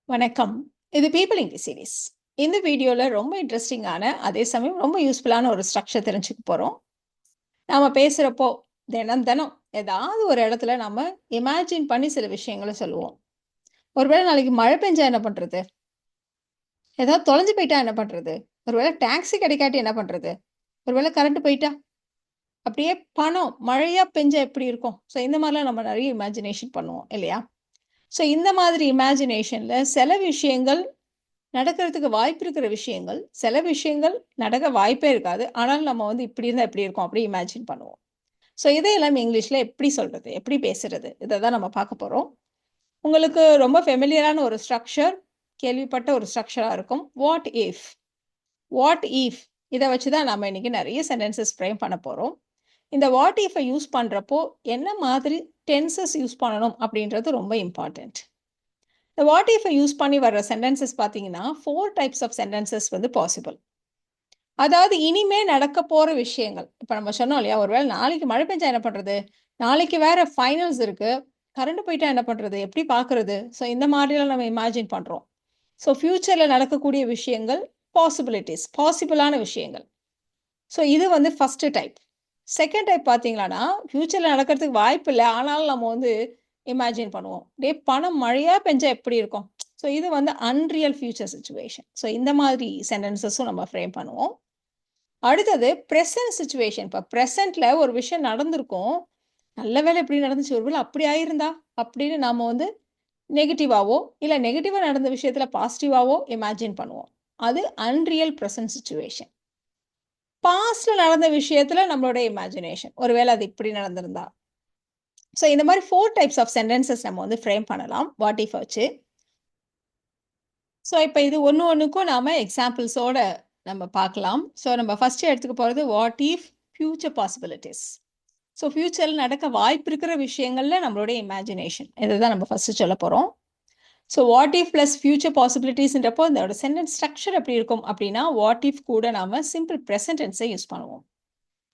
வணக்கம். இது people English series. இந்த வீடியோல ரொம்ப இன்ட்ரெஸ்டிங்கான, அதே சமயம் ரொம்ப யூஸ்ஃபுல்லான ஒரு ஸ்ட்ரக்சர் தெரிஞ்சுக்க போறோம். நாம பேசுறப்போ தினம் தினம் ஏதாவது ஒரு இடத்துல நம்ம இமேஜின் பண்ணி சில விஷயங்கள சொல்லுவோம். ஒருவேளை நாளைக்கு மழை பெஞ்சா என்ன பண்றது? ஏதாவது தொலைஞ்சு போயிட்டா என்ன பண்றது? ஒருவேளை டாக்ஸி கிடைக்காட்டி என்ன பண்றது? ஒருவேளை கரண்ட் போயிட்டா? அப்படியே பணம் மழையா பெஞ்சா எப்படி இருக்கும்? ஸோ இந்த மாதிரிலாம் நம்ம நிறைய இமேஜினேஷன் பண்ணுவோம் இல்லையா? ஸோ இந்த மாதிரி இமேஜினேஷன்ல சில விஷயங்கள் நடக்கிறதுக்கு வாய்ப்பு இருக்கிற விஷயங்கள், சில விஷயங்கள் நடக்க வாய்ப்பே இருக்காது. ஆனாலும் நம்ம வந்து இப்படி இருந்தா எப்படி இருக்கும்? அப்படி இமேஜின் பண்ணுவோம். ஸோ இதையெல்லாம் இங்கிலீஷ்ல எப்படி சொல்றது? எப்படி பேசுறது? இத தான் நம்ம பார்க்க போறோம். உங்களுக்கு ரொம்ப ஃபெமிலியரான ஒரு ஸ்ட்ரக்சர், கேள்விப்பட்ட ஒரு ஸ்ட்ரக்சரா இருக்கும். What if? What if? இத வச்சு தான் நம்ம இன்னைக்கு நெறைய சென்டென்சஸ் ஃப்ரேம் பண்ண போறோம். இந்த வாட் இஃப்ப யூஸ் பண்றப்போ, என்ன மாதிரி டென்சஸ் யூஸ் பண்ணணும் அப்படின்றது ரொம்ப இம்பார்ட்டன்ட். இந்த வாட் இஃப்ப யூஸ் பண்ணி வர்ற சென்டென்சஸ் பார்த்தீங்கன்னா, 4 டைப்ஸ் ஆஃப் சென்டென்சஸ் வந்து பாசிபிள். அதாவது இனிமே நடக்க போற விஷயங்கள். இப்ப நம்ம சொன்னோம் இல்லையா? ஒருவேளை நாளைக்கு மழை பெஞ்சா என்ன பண்றது? நாளைக்கு வேற ஃபைனல்ஸ் இருக்கு. கரண்ட் போயிட்டா என்ன பண்றது? எப்படி பார்க்குறது? ஸோ இந்த மாதிரிலாம் நம்ம இமேஜின் பண்றோம். ஸோ ஃபியூச்சர்ல நடக்கக்கூடிய விஷயங்கள் பாசிபிலிட்டீஸ், பாசிபிளான விஷயங்கள். ஸோ இது வந்து ஃபர்ஸ்ட் டைப். செகண்ட் டைப் பார்த்தீங்களான்னா, ஃபியூச்சர்ல நடக்கிறதுக்கு வாய்ப்பு இல்ல. ஆனாலும் நம்ம வந்து இமேஜின் பண்ணுவோம். டேய் பணம் மழையா பெஞ்சா எப்படி இருக்கும்? ஸோ இது வந்து அன்ரியல் ஃபியூச்சர் சிச்சுவேஷன். ஸோ இந்த மாதிரி சென்டென்சஸும் நம்ம ஃப்ரேம் பண்ணுவோம். அடுத்தது பிரசன்ட் சிச்சுவேஷன். இப்ப பிரசன்ட்ல ஒரு விஷயம் நடந்திருக்கும். நல்ல வேளை இப்படி நடந்துச்சு. ஒருவேளை அப்படி ஆயிருந்தா? அப்படின்னு நாம வந்து நெகட்டிவாவோ, இல்ல நெகட்டிவா நடந்த விஷயத்துல பாசிட்டிவாவோ இமேஜின் பண்ணுவோம். அது அன்ரியல் பிரசன்ட் சிச்சுவேஷன். பாஸ்ட்ல நடந்த விஷயத்துல நம்மளோட இமேஜினேஷன். ஒருவேளை அது இப்படி நடந்திருந்தா? ஸோ இந்த மாரி 4 டைப்ஸ் ஆஃப் சென்டென்சஸ் நம்ம வந்து ஃப்ரேம் பண்ணலாம். வாட் இஃப் வச்சு. ஸோ இப்ப இது ஒண்ணுக்கும் நாம எக்ஸாம்பிள்ஸோட நம்ம பார்க்கலாம். ஸோ நம்ம ஃபர்ஸ்ட் எடுத்துக்க போறது what if future possibilities. So ஃபியூச்சர்ல நடக்க வாய்ப்பு இருக்கிற விஷயங்கள்ல நம்மளுடைய இமேஜினேஷன். இதுதான் நம்ம ஃபர்ஸ்ட் சொல்லப் போறோம். So what if plus future பாசிபிலிட்டீஸ்ன்றப்போ இதோட சென்டென்ஸ் ஸ்ட்ரக்சர் எப்படி இருக்கும் அப்படின்னா, வாட் இஃப் கூட நாம சிம்பிள் பிரசன்ட் டென்ஸை யூஸ் பண்ணுவோம்.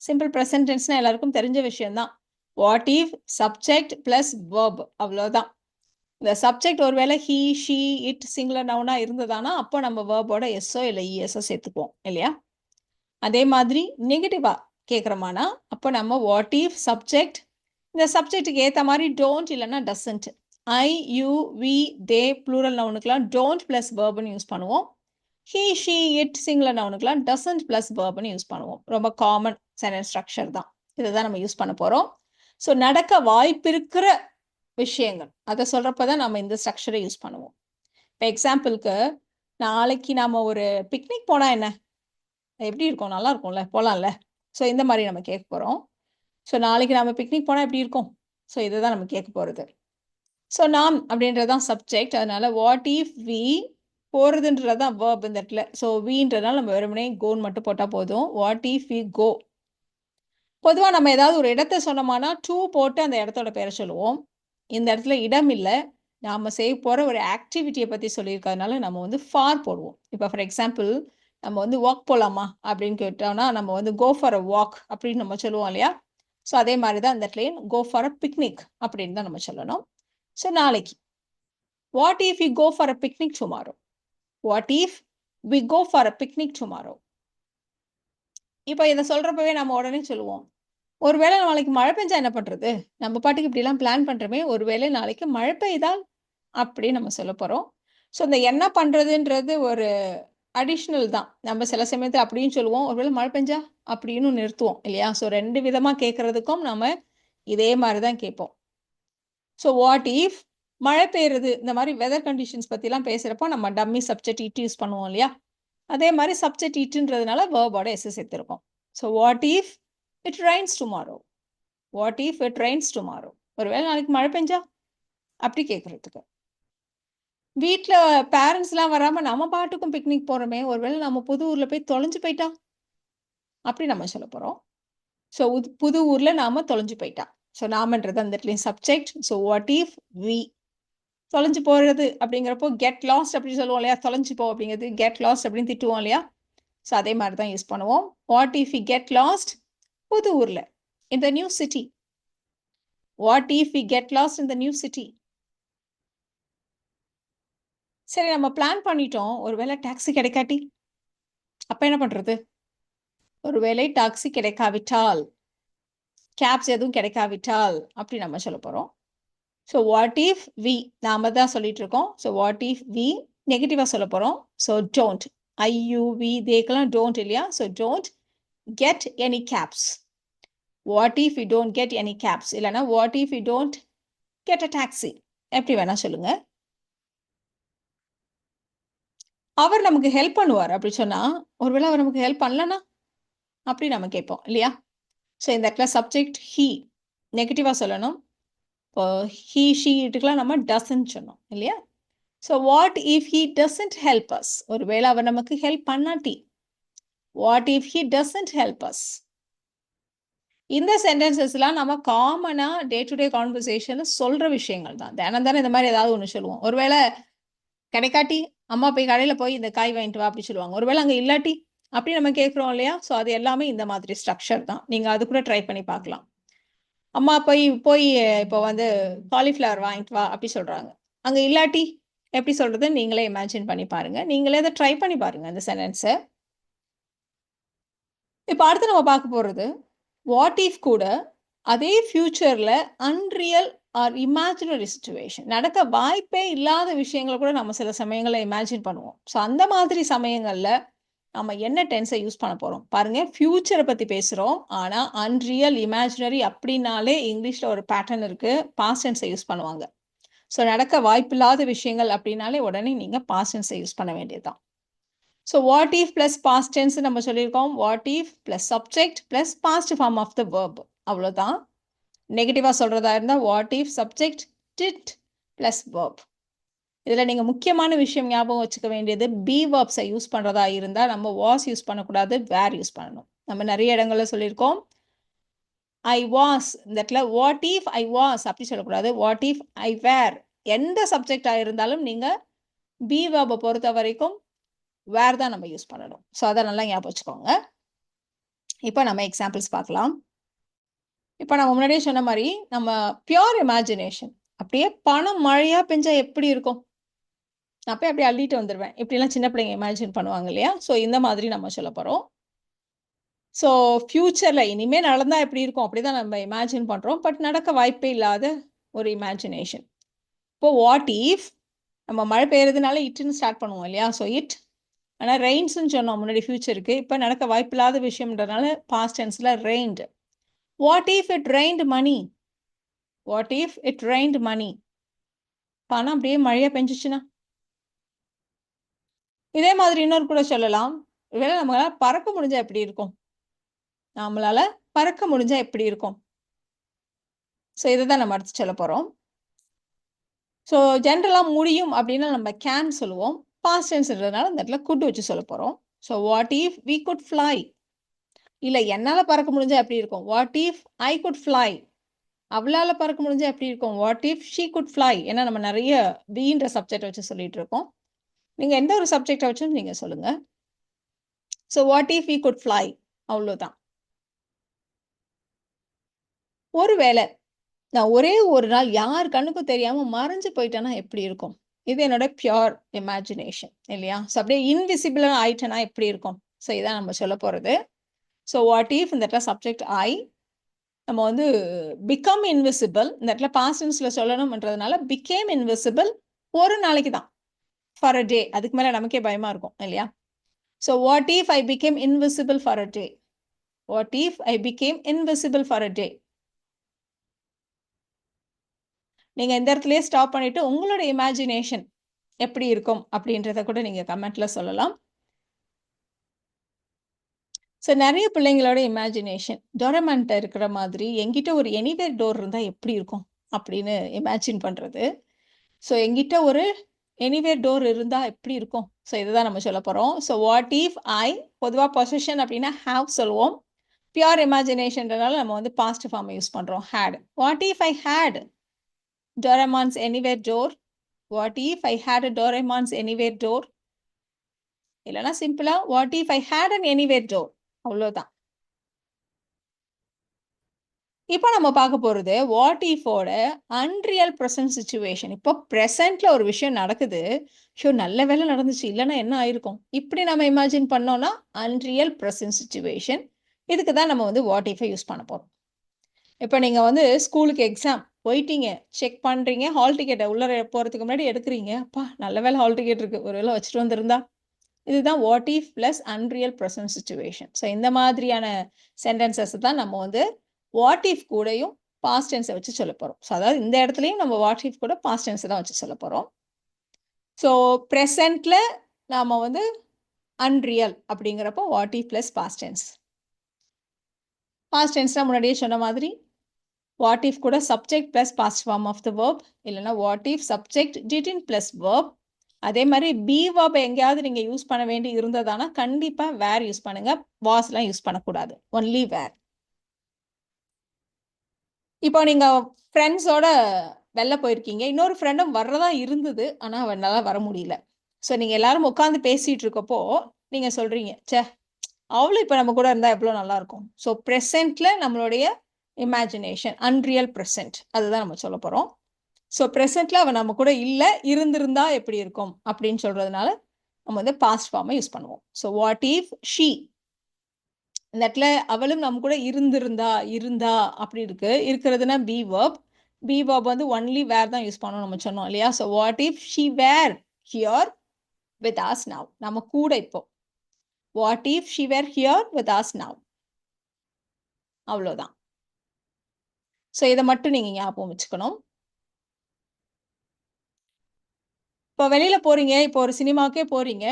சிம்பிள் பிரசன்ட் டென்ஸ்னா எல்லாருக்கும் தெரிஞ்ச விஷயம் தான். What if subject plus verb அவ்வளோதான். இந்த சப்ஜெக்ட் ஒருவேளை ஹி, ஷி, இட் சிங்குலர் நவுனா இருந்ததானா, அப்போ நம்ம வெர்போட எஸ்ஸோ இல்ல இஎஸ்ஸோ சேர்த்துக்குவோம் இல்லையா? அதே மாதிரி நெகட்டிவா கேட்குறோமானா, அப்போ நம்ம வாட் இஃப் சப்ஜெக்ட் இந்த சப்ஜெக்ட்டுக்கு ஏத்த மாரி டோன்ட் இல்லன்னா doesn't. I, you, we, they plural நவுனுக்குலாம் டோன்ட் பிளஸ் வெர்ப்னு யூஸ் பண்ணுவோம். ஹி, ஷி, இட் சிங்குலர் நவுனுக்குலாம் டசன்ட் பிளஸ் வெர்ப்னு யூஸ் பண்ணுவோம். ரொம்ப காமன் சென்டென்ஸ் ஸ்ட்ரக்சர் தான். இத தான் நம்ம யூஸ் பண்ண போறோம். ஸோ நடக்க வாய்ப்பிருக்கிற விஷயங்கள். அத சொல்றப்ப தான் நம்ம இந்த ஸ்ட்ரக்சரை யூஸ் பண்ணுவோம். இப்ப எக்ஸாம்பிள்க்கு, நாளைக்கு நாம ஒரு பிக்னிக் போனா என்ன? எப்படி இருக்கும்? நல்லா இருக்கும்ல? போலாம்ல? ஸோ இந்த மாரி நம்ம கேட்க போறோம். ஸோ நாளைக்கு நாம பிக்னிக் போனா எப்படி இருக்கும்? ஸோ இத தான் நம்ம கேட்க போறது. ஸோ நாம் அப்படின்றது தான் சப்ஜெக்ட். அதனால வாட் இஃப் வி போறதுன்றது தான் வெர்ப் இந்த இடத்துல. ஸோ வின்றதுனால நம்ம வெறுமனே கோன்னு மட்டும் போட்டா போதும். What if we go. பொதுவா நம்ம ஏதாவது ஒரு இடத்த சொன்னோமானா, டூ போட்டு அந்த இடத்தோட பேர சொல்லுவோம். இந்த இடத்துல இடம் இல்ல. நாம செய்ய போற ஒரு ஆக்டிவிட்டிய பத்தி சொல்லியிருக்கிறதுனால நம்ம வந்து ஃபார் போடுவோம். இப்ப ஃபார் எக்ஸாம்பிள் நம்ம வந்து வாக் போலாமா? அப்படின்னு கேட்டோம்னா, நம்ம வந்து கோ ஃபார் அ வாக் அப்படின்னு நம்ம சொல்லுவோம் இல்லையா? ஸோ அதே மாரி தான் இந்த இடத்துலயும் கோ ஃபார் அ பிக்னிக் அப்படின்னு தான் நம்ம சொல்லணும். ஸோ நாளைக்கு. What if we go for a picnic tomorrow? What if we go for a picnic tomorrow? இப்ப இத சொல்றப்பவே நம்ம உடனே சொல்லுவோம். ஒருவேளை நாளைக்கு மழை பெஞ்சா என்ன பண்றது? நம்ம பாட்டுக்கு இப்படிலாம் பிளான் பண்றோமே, ஒருவேளை நாளைக்கு மழை பெய்தால் அப்படின்னு நம்ம சொல்லப் போறோம். ஸோ இந்த என்ன பண்றதுன்றது ஒரு அடிஷனல் தான். நம்ம சில சமயத்துல அப்படியும் சொல்லுவோம். ஒருவேளை மழை பெஞ்சா அப்படின்னு நிறுத்துவோம் இல்லையா? ஸோ 2 விதமா கேட்கறதுக்கும் நாம இதே மாரி தான் கேட்போம். ஸோ வாட் இஃப் மழை பெய்யுறது இந்த மாரி வெதர் கண்டிஷன்ஸ் பத்திலாம் பேசுறப்போ நம்ம டம்மி சப்ஜெக்ட் இட் யூஸ் பண்ணுவோம் இல்லையா? அதே மாரி சப்ஜெக்ட் இட்ன்றதுனால வெர்போட எஸ் சேர்த்திருக்கோம். So what if it rains tomorrow? What if it rains tomorrow? ஒருவேளை நாளைக்கு மழை பெஞ்சா? அப்படி கேட்கறதுக்கு. வீட்ல பேரண்ட்ஸ்லாம் வராம நம்ம பாட்டுக்கும் பிக்னிக் போறோமே, ஒருவேளை நம்ம புது ஊர்ல போய் தொலைஞ்சு போயிட்டா? அப்படி நம்ம சொல்லப் போறோம். ஸோ புது ஊர்ல நாம தொலைஞ்சு போயிட்டா. ஸோ நாமன்றது அந்த இடத்துலயும் subject. So what if we தொலைஞ்சு போறது அப்படிங்கிறப்போ கெட் லாஸ்ட் அப்படின்னு சொல்லுவோம் இல்லையா? தொலைஞ்சு போ அப்படிங்கிறது கெட் லாஸ்ட் அப்படின்னு திட்டுவோம் இல்லையா? ஸோ அதே மாரி தான் யூஸ் பண்ணுவோம். What if we get lost புது ஊர்ல. In the new city. What if we get lost in the new city? சரி நம்ம பிளான் பண்ணிட்டோம். ஒருவேளை டாக்ஸி கிடைக்காட்டி? அப்ப என்ன பண்றது? ஒருவேளை டாக்ஸி கிடைக்காவிட்டால், கேப்ஸ் எதுவும் கிடைக்காவிட்டால், அப்படி நம்ம சொல்லப் போறோம். ஸோ வாட் இஃப் வி நாம தான் சொல்லிட்டு இருக்கோம். ஸோ வாட் இஃப் வி நெகட்டிவா சொல்லப் போறோம். ஸோ டோன்ட் ஐ-யூ-வி தேக்கெல்லாம் டோன்ட் இல்லையா? So don't get any cabs. What if you don't get any cabs இல்லைன்னா what if you don't get a taxi எப்படி வேணா சொல்லுங்க. அவர் நமக்கு ஹெல்ப் பண்ணுவார் அப்படி சொன்னா, ஒருவேளை அவர் நமக்கு ஹெல்ப் பண்ணலன்னா அப்படி நம்ம கேட்போம் இல்லையா? ஸோ இந்த இடத்துல சப்ஜெக்ட் ஹீ நெகட்டிவா சொல்லணும். இப்போ ஹீ ஷீ இதுக்கெல்லாம் நம்ம டசன்ட் சொன்னோம் இல்லையா? So what if he doesn't help us? ஒருவேளை அவர் நமக்கு ஹெல்ப் பண்ணாட்டி, what if he doesn't help us? இந்த சென்டென்சஸ்லாம் நம்ம காமனா டே டு டே கான்வர்சேஷன்ல சொல்ற விஷயங்கள் தான். தினம் தானே இந்த மாதிரி ஏதாவது ஒன்று சொல்லுவோம். ஒருவேளை கிடைக்காட்டி, அம்மா போய் கடையில போய் இந்த காய் வாங்கிட்டு வா அப்படி சொல்லுவாங்க. ஒருவேளை அங்க இல்லாட்டி, அப்படி நம்ம கேட்கிறோம் இல்லையா? ஸோ அது எல்லாமே இந்த மாதிரி ஸ்ட்ரக்சர் தான். நீங்க அது கூட ட்ரை பண்ணி பார்க்கலாம். அம்மா போய் போய் இப்போ வந்து காலிஃப்ளவர் வாங்கிட்டு வா அப்படி சொல்றாங்க. அங்க இல்லாட்டி எப்படி சொல்றதுன்னு நீங்களே இமேஜின் பண்ணி பாருங்க. நீங்களே இதை ட்ரை பண்ணி பாருங்க இந்த சென்டென்ஸை. இப்போ அடுத்து நம்ம பார்க்க போறது வாட் இஃப் கூட அதே ஃபியூச்சர்ல அன்ரியல் ஆர் இமேஜினரி சிச்சுவேஷன் நடக்க வாய்ப்பே இல்லாத விஷயங்களை கூட நம்ம சில சமயங்களை இமேஜின் பண்ணுவோம். ஸோ அந்த மாதிரி சமயங்கள்ல நம்ம என்ன டென்ஸை யூஸ் பண்ண போறோம் பாருங்க. ஃபியூச்சரை பத்தி பேசுறோம், ஆனா அன்ரியல் இமேஜினரி அப்படின்னாலே இங்கிலீஷ்ல ஒரு பேட்டர்ன் இருக்கு, பாஸ்ட் டென்ஸை யூஸ் பண்ணுவாங்க. ஸோ நடக்க வாய்ப்பில்லாத விஷயங்கள் அப்படின்னாலே உடனே நீங்க பாஸ்ட் டென்ஸை யூஸ் பண்ண வேண்டியதுதான். So what if plus past tense நம்ம சொல்லியிருக்கோம். What if plus subject plus past form of the verb, அவ்வளோதான். நெகட்டிவா சொல்றதா இருந்தால் what if subject did plus verb. இதில் நீங்கள் முக்கியமான விஷயம் ஞாபகம் வச்சுக்க வேண்டியது, பி வேர்ப்ஸை யூஸ் பண்ணுறதா இருந்தால் நம்ம வாஸ் யூஸ் பண்ணக்கூடாது, வேர் யூஸ் பண்ணணும். நம்ம நிறைய இடங்களில் சொல்லியிருக்கோம். ஐ வாஸ் இந்த இடத்துல வாட் இஃப் ஐ வாஸ் அப்படி சொல்லக்கூடாது, வாட் இஃப் ஐ வேர். எந்த சப்ஜெக்டாக இருந்தாலும் நீங்கள் பி வேர்பை பொறுத்த வரைக்கும் வேர் தான் நம்ம யூஸ் பண்ணணும். ஸோ அதை நல்லா ஞாபகம் வச்சுக்கோங்க. இப்போ நம்ம எக்ஸாம்பிள்ஸ் பார்க்கலாம். இப்போ நம்ம முன்னாடியே சொன்ன மாதிரி நம்ம பியோர் இமேஜினேஷன் அப்படியே பணம் மழையா பெஞ்சா எப்படி இருக்கும், நான் போய் அப்படியே அள்ளிட்டு வந்துடுவேன், இப்படிலாம் சின்ன பிள்ளைங்க இமேஜின் பண்ணுவாங்க இல்லையா? ஸோ இந்த மாதிரி நம்ம சொல்ல போகிறோம். ஸோ ஃப்யூச்சரில் இனிமேல் நடந்தால் எப்படி இருக்கும் அப்படி தான் நம்ம இமேஜின் பண்ணுறோம், பட் நடக்க வாய்ப்பே இல்லாத ஒரு இமேஜினேஷன். இப்போ வாட் இஃப் நம்ம மழை பெய்யறதுனால இட்டுன்னு ஸ்டார்ட் பண்ணுவோம் இல்லையா? ஸோ இட், ஆனால் ரெயின்ஸ்ன்னு சொன்னோம் முன்னாடி ஃபியூச்சருக்கு. இப்போ நடக்க வாய்ப்பில்லாத விஷயம்ன்றதுனால பாஸ்ட் டென்ஸில் rained. What if it rained money? What if it rained money? பணம் அப்படியே மழையாக பெஞ்சிச்சுன்னா. இதே மாதிரி இன்னொரு கூட சொல்லலாம். ஒருவேளை நம்மளால பறக்க முடிஞ்சா எப்படி இருக்கும்? நம்மளால பறக்க முடிஞ்சா எப்படி இருக்கும்? ஸோ இதை தான் நம்ம அடுத்து சொல்ல போகிறோம். ஸோ ஜென்ரலாக முடியும் அப்படின்னா நம்ம கேன் சொல்லுவோம். பாஸ்ட் டென்ஸ்ன்றதுனால இந்த இடத்துல குட் வச்சு சொல்ல போகிறோம். So what if we could fly? இல்லை என்னால் பறக்க முடிஞ்சா எப்படி இருக்கும்? What if I could fly? அவளால் பறக்க முடிஞ்சா எப்படி இருக்கும்? What if she could fly? ஏன்னா நம்ம நிறைய பீன்ற சப்ஜெக்ட் வச்சு சொல்லிட்டு இருக்கோம். நீங்கள் எந்த ஒரு சப்ஜெக்டை வச்சும் நீங்கள் சொல்லுங்கள். So what if we could fly, அவ்வளோதான். ஒருவேளை நான் ஒரே ஒரு நாள் யார் கண்ணுக்கும் தெரியாமல் மறைஞ்சு போயிட்டேன்னா எப்படி இருக்கும்? இது என்னோட பியோர் இமேஜினேஷன் இல்லையா? ஸோ அப்படியே இன்விசிபிளாக ஆயிட்டேன்னா எப்படி இருக்கும்? ஸோ இதான் நம்ம சொல்ல போகிறது. ஸோ வாட் இஃப் இந்த இடத்துல சப்ஜெக்ட் ஐ, நம்ம வந்து பிகம் இன்விசிபிள் இந்த இடத்துல பாஸ்ட் டென்ஸில் சொல்லணும்ன்றதுனால பிகேம் இன்விசிபிள் ஒரு நாளைக்கு தான், ஃபார் அ டே. அதுக்கு மேலே நமக்கே பயமாக இருக்கும் இல்லையா? So what if I become invisible for a day? What if I become invisible for a day? நீங்கள் இந்த இடத்துலயே ஸ்டாப் பண்ணிவிட்டு உங்களோட இமேஜினேஷன் எப்படி இருக்கும் அப்படின்றத கூட நீங்கள் கமெண்ட்டில் சொல்லலாம். ஸோ நிறைய பிள்ளைங்களோட இமேஜினேஷன் டோரமான்ட்ட இருக்கிற மாதிரி எங்கிட்ட ஒரு எனிவேர் டோர் இருந்தால் எப்படி இருக்கும் அப்படின்னு இமேஜின் பண்ணுறது. ஸோ எங்கிட்ட ஒரு எனிவேர் டோர் இருந்தால் எப்படி இருக்கும்? ஸோ இதுதான் நம்ம சொல்ல போகிறோம். ஸோ வாட் இஃப் ஐ, பொதுவாக பொசிஷன் அப்படின்னா ஹேவ் சொல்லுவோம். பியோர் இமேஜினேஷன்றனால நம்ம வந்து பாஸ்ட் ஃபார்மை யூஸ் பண்ணுறோம், had. What if I had Doraemon's anywhere door? What if I had a Doraemon's anywhere door? இல்லைனா சிம்பிளா what if I had an anywhere door, அவ்வளோதான். இப்போ நம்ம பார்க்க போறது வாட் இஃபோட அன்ரியல் ப்ரெசன்ட் சிச்சுவேஷன். இப்போ ப்ரெசென்ட்ல ஒரு விஷயம் நடக்குது. ஷோ நல்ல வேளை நடந்துச்சு. இல்லன்னா என்ன ஆயிருக்கும்? இப்படி நம்ம இமேஜின் பண்ணோம்னா அன்ரியல் ப்ரெசன்ட் சிச்சுவேஷன். இதுக்கு தான் நம்ம வந்து வாட் இஃபை யூஸ் பண்ண போறோம். இப்போ நீங்க வந்து ஸ்கூலுக்கு எக்ஸாம் போயிட்டீங்க. செக் பண்றீங்க. ஹால் டிக்கெட்ட உள்ள போறதுக்கு முன்னாடி எடுக்குறீங்க. அப்பா நல்ல வேளை ஹால் டிக்கெட் இருக்கு. ஒரு வேளை வச்சுட்டு வந்திருந்தா? இதுதான் what if plus unreal present situation. So இந்த மாதிரியான சென்டென்சஸ் தான் நம்ம வந்து வாட் இஃப் கூடயும் பாஸ்ட் டென்ஸை வச்சு சொல்ல போகிறோம். ஸோ அதாவது இந்த இடத்துலையும் நம்ம வாட் இஃப் கூட பாஸ்ட் டென்ஸை தான் வச்சு சொல்ல போகிறோம். ஸோ ப்ரெசென்ட்ல நாம வந்து அன்ரியல் அப்படிங்கிறப்போ what if plus past tense. Past டென்ஸ்னால் முன்னாடியே சொன்ன மாதிரி வாட் இஃப் கூட subject plus past form of the verb, இல்லைன்னா what if subject didn't plus verb. அதே மாதிரி பி வேர்ப் எங்கேயாவது நீங்கள் யூஸ் பண்ண வேண்டி இருந்ததானா கண்டிப்பாக வேர் யூஸ் பண்ணுங்க. வாஸ்லாம் யூஸ் பண்ணக்கூடாது. ஒன்லி வேர். இப்போ நீங்கள் ஃப்ரெண்ட்ஸோட வெளில போயிருக்கீங்க. இன்னொரு ஃப்ரெண்டும் வர்றதா இருந்தது. ஆனால் அவனால வர முடியல. ஸோ நீங்கள் எல்லாரும் உட்காந்து பேசிகிட்டு இருக்கப்போ நீங்கள் சொல்கிறீங்க, ச்சே அவளும் இப்போ நம்ம கூட இருந்தால் எவ்வளோ நல்லாயிருக்கும். ஸோ ப்ரெசென்ட்டில் நம்மளுடைய இமேஜினேஷன் அன்ரியல் ப்ரெசென்ட் அதுதான் நம்ம சொல்ல போகிறோம். ஸோ ப்ரெசென்ட்டில் அவன் நம்ம கூட இல்லை, இருந்திருந்தா எப்படி இருக்கும் அப்படின்னு சொல்கிறதுனால நம்ம வந்து பாஸ்ட் ஃபார்மை யூஸ் பண்ணுவோம். ஸோ வாட் இஃப் ஷீ, இந்த இடத்துல அவளும் நம்ம கூட இருந்தா அப்படி இருக்கு. இருக்கிறதுனா பி வேர்ப். பி வேர்ப் வந்து ஒன்லி வேர் தான் யூஸ் பண்ணணும் நம்ம சொன்னோம் இல்லையா? So what if she were here with us now, நம்ம கூட இப்போ. What if she were here with us now, அவ்வளோதான். ஸோ இதை மட்டும் நீங்கள் ஞாபகம் வச்சுக்கணும். இப்போ வெளியில போறீங்க. இப்போ ஒரு சினிமாவுக்கே போறீங்க.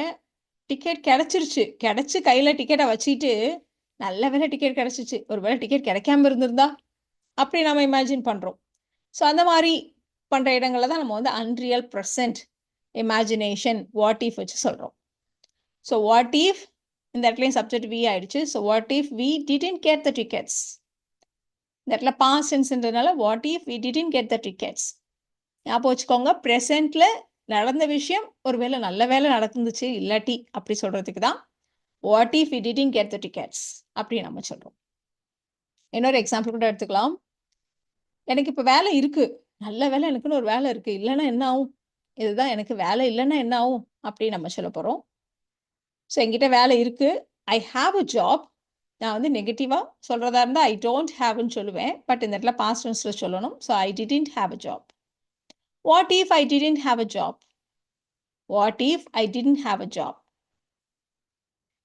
டிக்கெட் கிடைச்சிருச்சு. கிடைச்சு கையில டிக்கெட்டை வச்சுட்டு நல்ல வேளை டிக்கெட் கிடைச்சிச்சு. ஒரு வேளை டிக்கெட் கிடைக்காம இருந்திருந்தா அப்படி நம்ம இமேஜின் பண்றோம். ஸோ அந்த மாதிரி பண்ற இடங்கள்ல தான் நம்ம வந்து unreal present imagination what if வச்சு சொல்றோம். ஸோ வாட் இஃப் இந்த இடத்துலையும் சப்ஜெக்ட் வி ஆயிடுச்சு. So what if we didn't get the tickets. இந்த இடத்துல பாஸ்ட் டென்ஸ்ன்றதுனால what if we didn't get the tickets. ஞாபகம் வச்சுக்கோங்க, ப்ரெசென்ட்ல நடந்த விஷயம் ஒருவேளை நல்ல வேலை நடந்துச்சு இல்லாட்டி அப்படி சொல்றதுக்கு தான் what if we didn't get the tickets அப்படி நம்ம சொல்றோம். இன்னொரு எக்ஸாம்பிள் கூட எடுத்துக்கலாம். எனக்கு இப்போ வேலை இருக்கு. நல்ல வேலை எனக்குன்னு ஒரு வேலை இருக்கு. இல்லைன்னா என்ன ஆகும்? இதுதான் எனக்கு வேலை இல்லைன்னா என்ன ஆகும்? அப்படி நம்ம சொல்ல போறோம். ஸோ என்கிட்ட வேலை இருக்கு. I have a job. நான் வந்து நெகட்டிவா சொல்றதா இருந்தால் ஐ டோன்ட் ஹேவ்னு சொல்லுவேன். பட் இந்த இடத்துல பாஸ்ட் டென்ஸ்ல சொல்லணும். So I didn't have a job. What if I didn't have a job? What if I didn't have a job?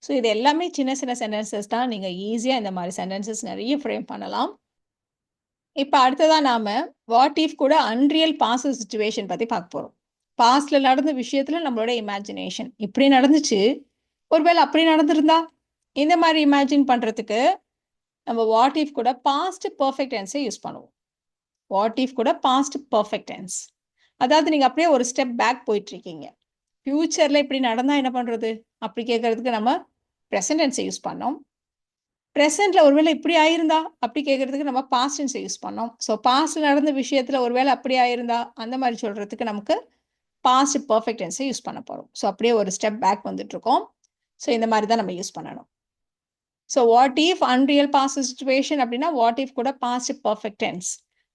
So இது எல்லாமே சின்ன சின்ன சென்டென்சஸ் தான். நீங்கள் ஈஸியாக இந்த மாதிரி சென்டென்சஸ் நிறைய ஃப்ரேம் பண்ணலாம். இப்போ அடுத்ததாக நாம வாட் இஃப் கூட அன்ரியல் பாஸ்ட் சிச்சுவேஷன் பற்றி பார்க்க போகிறோம். பாஸ்ட்ல நடந்த விஷயத்தில் நம்மளோட இமேஜினேஷன் இப்படி நடந்துச்சு, ஒருவேளை அப்படி நடந்திருந்தா, இந்த மாதிரி இமேஜின் பண்ணுறதுக்கு நம்ம வாட் இஃப் கூட பாஸ்ட் பர்ஃபெக்ட் டென்ஸை யூஸ் பண்ணுவோம். வாட் இஃப் கூட பாஸ்ட் பர்ஃபெக்ட் டென்ஸ். அதாவது நீங்கள் அப்படியே ஒரு ஸ்டெப் பேக் போயிட்டுருக்கீங்க. ஃப்யூச்சரில் இப்படி நடந்தால் என்ன பண்ணுறது அப்படி கேட்குறதுக்கு நம்ம ப்ரெசன்ட் டென்ஸை யூஸ் பண்ணோம். ப்ரெசென்ட்ல ஒருவேளை இப்படி ஆயிருந்தா அப்படி கேட்கறதுக்கு நம்ம பாஸ்ட் டென்ஸை யூஸ் பண்ணோம். ஸோ பாஸ்ட்ல நடந்த விஷயத்துல ஒருவேளை அப்படி ஆயிருந்தா அந்த மாதிரி சொல்றதுக்கு நமக்கு பாஸ்ட் பர்ஃபெக்ட் டென்ஸை யூஸ் பண்ண போறோம். ஸோ அப்படியே ஒரு ஸ்டெப் பேக் வந்துட்டு இருக்கோம். ஸோ இந்த மாதிரி தான் நம்ம யூஸ் பண்ணணும். So what if unreal past situation அப்படின்னா வாட் இஃப் கூட பாஸ்ட் பர்ஃபெக்ட் டென்ஸ்,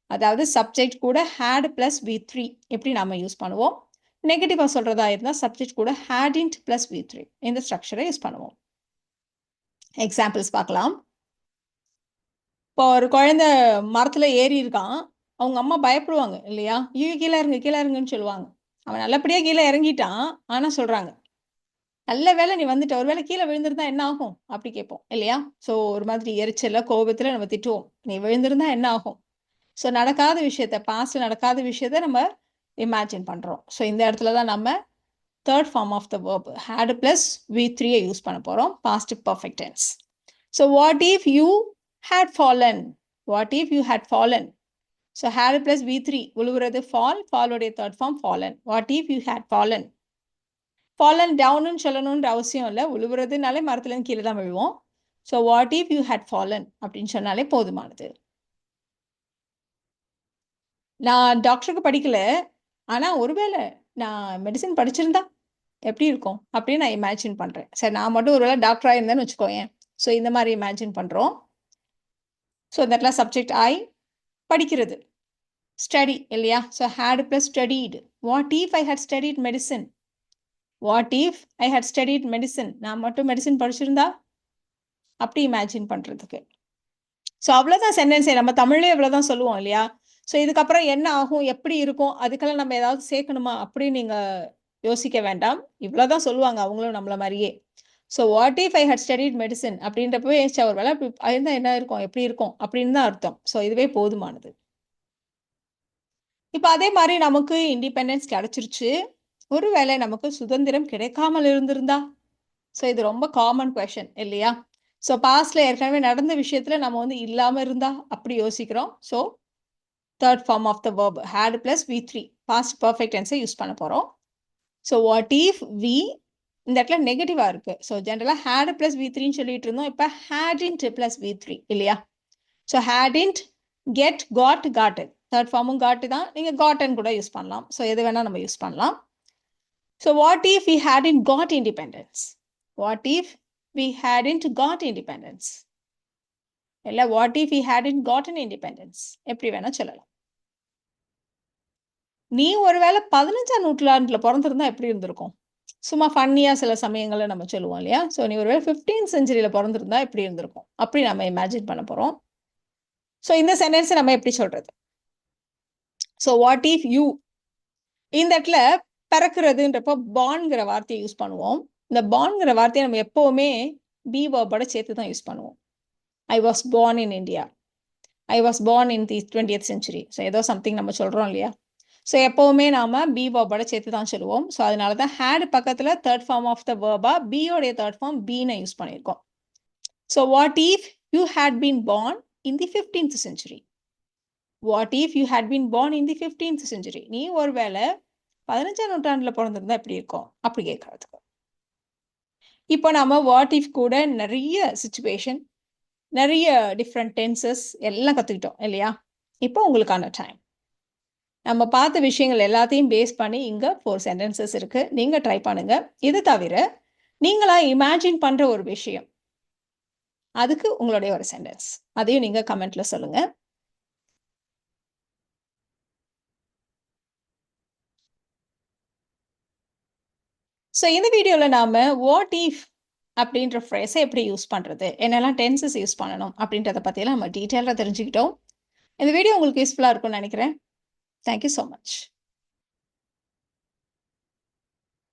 அதாவது சப்ஜெக்ட் கூட ஹேட் பிளஸ் V3 எப்படி நாம யூஸ் பண்ணுவோம். நெகட்டிவா சொல்றதா இருந்தால் சப்ஜெக்ட் கூட ஹேடின்ட் பிளஸ் V3 இந்த ஸ்ட்ரக்சரை யூஸ் பண்ணுவோம். எக்ஸாம்பிள்ஸ் பார்க்கலாம். இப்போ ஒரு குழந்தை மரத்துல ஏறி இருக்கான். அவங்க அம்மா பயப்படுவாங்க இல்லையா? ஐயோ! கீழ இறங்கு, கீழ இறங்குன்னு சொல்லுவாங்க. அவன் நல்லபடியா கீழ இறங்கிட்டான். ஆனா சொல்றாங்க, "நல்ல வேளை நீ வந்துட்ட. ஒரு வேளை கீழ விழுந்திருந்தா என்ன ஆகும்?" அப்படி கேட்போம் இல்லையா? ஸோ ஒரு மாதிரி எரிச்சல்ல, கோபத்துல நம்ம திட்டுவோம். "நீ விழுந்திருந்தா என்ன ஆகும்?" ஸோ நடக்காத விஷயத்த, பாஸ்ட்ல நடக்காத விஷயத்த நம்ம இமேஜின் பண்றோம். ஸோ இந்த இடத்துல தான் நம்ம third form of the verb had plus V3 use பண்ண போறோம். Past perfect tense. So what if you had fallen? What if you had fallen? So had plus V3 விழுவுறது fall, உடைய third form fallen. What if you had fallen? Fallen downனு சொல்லணும்ன்ற அவசியம் இல்லை. விழுவுறதுனாலே மரத்துலேருந்து கீழே தான் விழுவோம். So what if you had fallen அப்படின்னு சொன்னாலே போதுமானது. நான் டாக்டருக்கு படிக்கல, ஆனால் ஒருவேளை நான் மெடிசன் படிச்சிருந்தா எப்படி இருக்கும் அப்படின்னு நான் இமேஜின் பண்ணுறேன். சரி நான் மட்டும் ஒருவேளை டாக்டராக இருந்தேன்னு வச்சுக்கோயேன். ஸோ இந்த மாதிரி இமேஜின் பண்ணுறோம். ஸோ இந்த இடத்துல சப்ஜெக்ட் ஐ படிக்கிறது, ஸ்டடி இல்லையா? So had plus studied. What if I had studied medicine? What if I had studied medicine? நான் மட்டும் மெடிசன் படிச்சிருந்தா? அப்படி இமேஜின் பண்ணுறதுக்கு. ஸோ அவ்வளோதான் சென்டென்ஸே. நம்ம தமிழ்லேயே இவ்வளோதான் சொல்லுவோம் இல்லையா? ஸோ இதுக்கப்புறம் என்ன ஆகும், எப்படி இருக்கும், அதுக்கெல்லாம் நம்ம ஏதாவது சேர்க்கணுமா அப்படின்னு நீங்கள் யோசிக்க வேண்டாம். இவ்வளோதான் சொல்லுவாங்க அவங்களும் நம்மள மாதிரியே. So what if I had studied medicine அப்படின்றப்பவே ஒரு வேலை அதுதான் என்ன இருக்கும், எப்படி இருக்கும் அப்படின்னு தான் அர்த்தம். ஸோ இதுவே போதுமானது. இப்போ அதே மாதிரி நமக்கு இண்டிபெண்டன்ஸ் கிடைச்சிருச்சு, ஒருவேளை நமக்கு சுதந்திரம் கிடைக்காமல் இருந்திருந்தா? ஸோ இது ரொம்ப காமன் கொஷன் இல்லையா? ஸோ பாஸ்ட்ல ஏற்கனவே நடந்த விஷயத்துல நம்ம வந்து இல்லாம இருந்தா அப்படி யோசிக்கிறோம். So third form of the verb had plus V3 past perfect டென்ஸை யூஸ் பண்ண போறோம். ஸோ வாட் இஃப் வி இந்த இடத்துல நெகட்டிவா இருக்கு. ஸோ ஜென்ரலா had பிளஸ் V3ன்னு சொல்லிட்டு இருந்தோம். இப்போ hadn't பிளஸ் V3 இல்லையா? So hadn't get got gotten third ஃபார்மும் காட்டு தான். நீங்க gotten கூட யூஸ் பண்ணலாம். ஸோ எது வேணா நம்ம யூஸ் பண்ணலாம். So what if we hadn't got independence? What if we hadn't got independence? இல்லை what if we hadn't gotten independence? எப்படி வேணா சொல்லலாம். நீ ஒருவேளை 15ஆம் நூற்றாண்டுல பிறந்திருந்தா எப்படி இருந்திருக்கும்? சும்மா ஃபன்னியா சில சமயங்கள்ல நம்ம சொல்லுவோம் இல்லையா? ஸோ நீ ஒருவேளை 15th செஞ்சுரியில பிறந்திருந்தா எப்படி இருந்திருக்கும்? அப்படி நம்ம இமேஜின் பண்ண போறோம். ஸோ இந்த சென்டென்ஸை நம்ம எப்படி சொல்றது? ஸோ வாட் இஃப் யூ இந்த இடத்துல பிறக்கிறதுன்றப்போ பான்ங்கிற வார்த்தையை யூஸ் பண்ணுவோம். இந்த பான்ங்கிற வார்த்தையை நம்ம எப்பவுமே பி வேர்போட சேர்த்து தான் யூஸ் பண்ணுவோம். I was born in India. I was born in the 20th century. So ஏதோ சம்திங் நம்ம சொல்றோம் இல்லையா? ஸோ எப்பவுமே நாம பி வேர்போட சேர்த்து தான் சொல்லுவோம். ஸோ அதனால தான் ஹேட் பக்கத்துல தேர்ட் ஃபார்ம் ஆஃப் த வேர்பா பியோடைய தேர்ட் ஃபார்ம் பீனை யூஸ் பண்ணியிருக்கோம். So what if you had been born in the 15th century? What if you had been born in the 15th century? நீ ஒருவேளை 15ஆம் நூற்றாண்டுல பிறந்திருந்தா எப்படி இருக்கும் அப்படி கேட்கறதுக்கு. இப்போ நாம வாட் இஃப் கூட நிறைய சிச்சுவேஷன், நிறைய டிஃப்ரெண்ட் டென்சஸ் எல்லாம் கற்றுக்கிட்டோம் இல்லையா? இப்போ உங்களுக்கான டைம். நம்ம பார்த்த விஷயங்கள் எல்லாத்தையும் பேஸ் பண்ணி இங்கே 4 சென்டென்சஸ் இருக்கு. நீங்க ட்ரை பண்ணுங்க. இது தவிர நீங்களா இமேஜின் பண்ற ஒரு விஷயம், அதுக்கு உங்களுடைய ஒரு சென்டென்ஸ், அதையும் நீங்க கமெண்ட்ல சொல்லுங்க. ஸோ இந்த வீடியோவில் நாம வாட் இஃப் அப்படின்ற ஃப்ரேஸை எப்படி யூஸ் பண்ணுறது, என்னெல்லாம் டென்சஸ் யூஸ் பண்ணணும் அப்படின்றத பற்றியெல்லாம் நம்ம டீட்டெயிலாக தெரிஞ்சுக்கிட்டோம். இந்த வீடியோ உங்களுக்கு யூஸ்ஃபுல்லாக இருக்கும்னு நினைக்கிறேன். Thank you so much.